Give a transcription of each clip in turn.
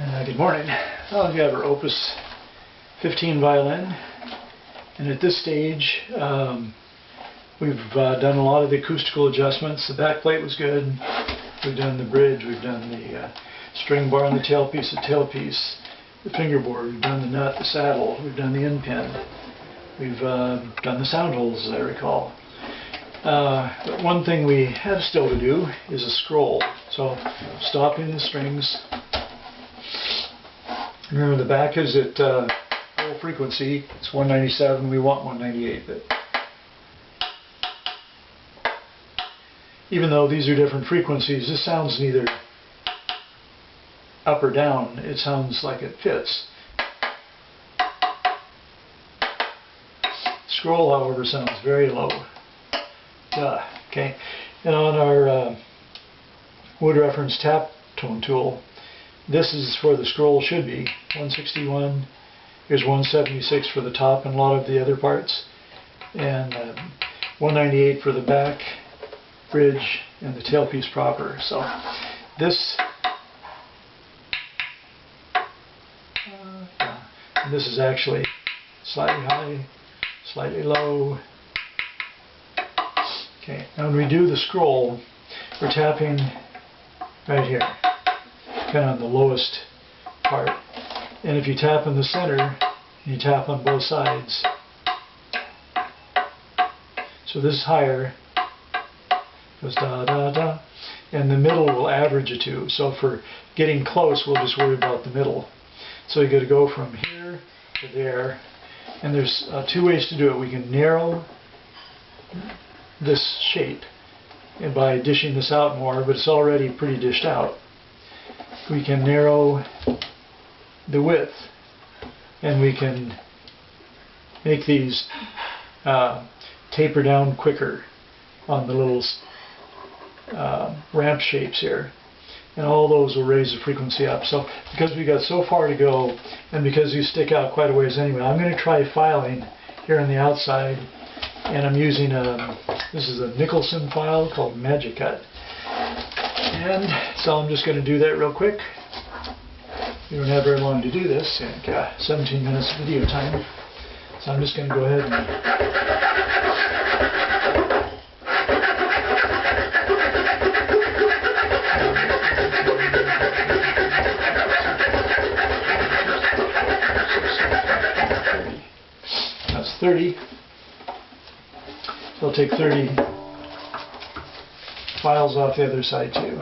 Good morning. Well, we have our Opus 15 violin, and at this stage we've done a lot of the acoustical adjustments. The back plate was good. We've done the bridge, we've done the string bar and the tailpiece, the fingerboard, we've done the nut, the saddle, we've done the end pin, we've done the sound holes, as I recall. But one thing we have still to do is a scroll. So stopping the strings. Remember, the back is at full frequency. It's 197. We want 198. But even though these are different frequencies, this sounds neither up or down. It sounds like it fits. Scroll, however, sounds very low. Okay. And on our wood reference tap tone tool, this is where the scroll should be, 161. Here's 176 for the top and a lot of the other parts, and 198 for the back, bridge, and the tailpiece proper. So this and this is actually slightly high, slightly low. Okay, now when we do the scroll, we're tapping right here, kind of on the lowest part. And if you tap in the center, you tap on both sides. So this is higher, goes da da da, and the middle will average the two. So for getting close, we'll just worry about the middle. So you got to go from here to there, and there's two ways to do it. We can narrow this shape and by dishing this out more, but it's already pretty dished out. We can narrow the width, and we can make these taper down quicker on the little ramp shapes here, and all those will raise the frequency up. So because we got so far to go, and because you stick out quite a ways anyway, I'm going to try filing here on the outside, and I'm using this is a Nicholson file called Magic Cut. And so I'm just going to do that real quick. We don't have very long to do this, and 17 minutes of video time. So I'm just going to go ahead and that's 30. So I'll take 30 files off the other side too.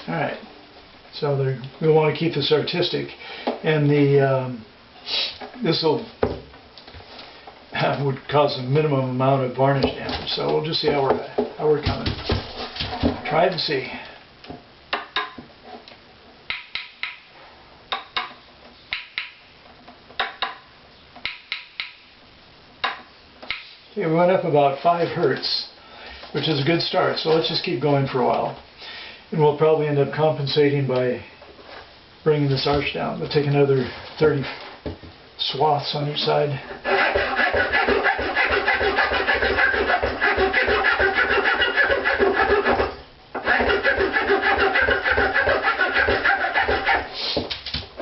Alright, so we want to keep this artistic, and this will would cause a minimum amount of varnish damage, so we'll just see how we're coming. Try it and see. Okay, we went up about 5 Hertz, which is a good start, so let's just keep going for a while. And we'll probably end up compensating by bringing this arch down. We'll take another 30 swaths on each side.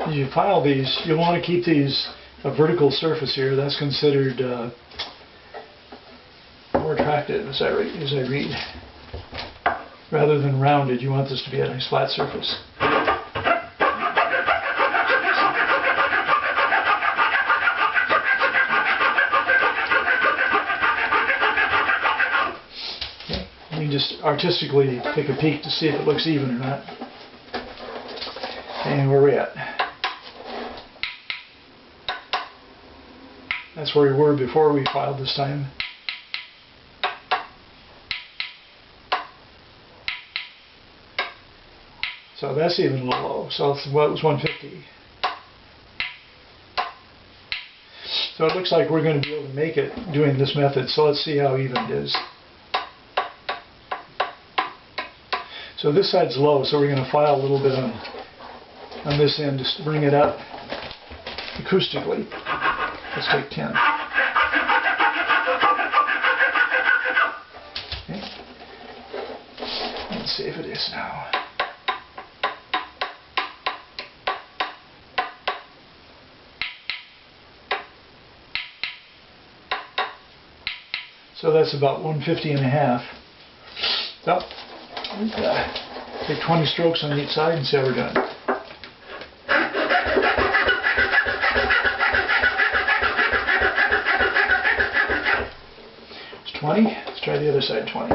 As you file these, you'll want to keep these a vertical surface here. That's considered more attractive, as I read. Rather than rounded, you want this to be a nice flat surface. Okay. You can just artistically take a peek to see if it looks even or not. And where are we at? That's where we were before we filed this time. So that's even a little low. So it was 150. So it looks like we're going to be able to make it doing this method. So let's see how even it is. So this side's low, so we're going to file a little bit on this end just to bring it up acoustically. Let's take 10. Let's see if it is now. So that's about 150.5. So, take 20 strokes on each side and see how we're doing. It's 20. Let's try the other side. 20.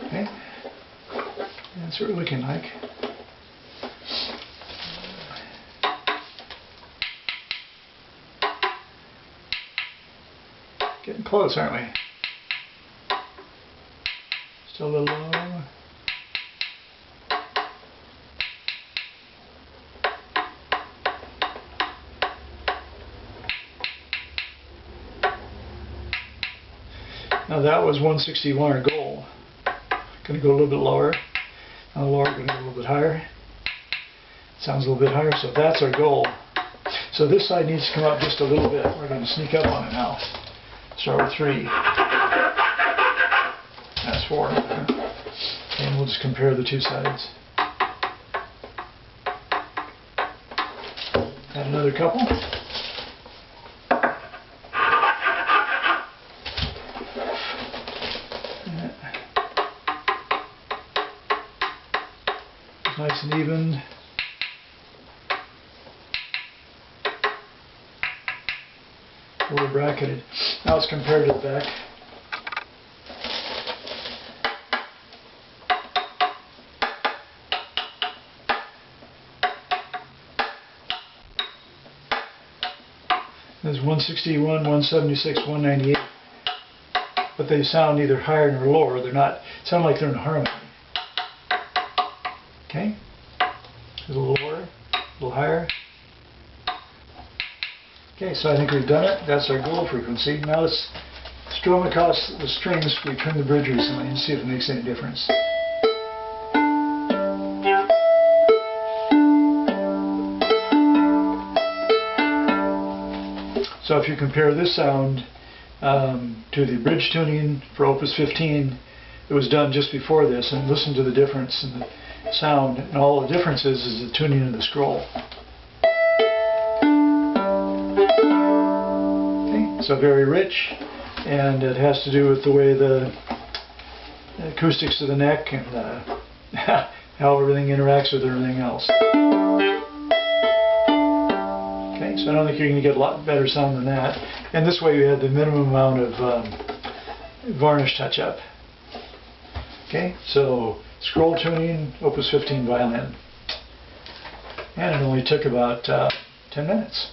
Okay. That's what we're looking like. Getting close, aren't we? Still a little low. Now that was 161 our goal. Going to go a little bit lower. Now the lower, going to go a little bit higher. Sounds a little bit higher, so that's our goal. So this side needs to come up just a little bit. We're going to sneak up on it now. Start with 3. That's 4. And we'll just compare the two sides. Add another couple. Nice and even. We're bracketed. Now let's compare to the back. There's 161, 176, 198. But they sound neither higher nor lower. They're not, sound like they're in harmony. Okay? A little lower, a little higher. Okay, so I think we've done it. That's our goal frequency. Now let's strum across the strings. We trim the bridge recently and see if it makes any difference. So if you compare this sound to the bridge tuning for Opus 15, it was done just before this, and listen to the difference in the sound. And all the difference is the tuning of the scroll. So very rich, and it has to do with the way the acoustics of the neck and how everything interacts with everything else. Okay, so I don't think you're going to get a lot better sound than that. And this way you had the minimum amount of varnish touch-up. Okay, so scroll tuning, Opus 15 violin. And it only took about 10 minutes.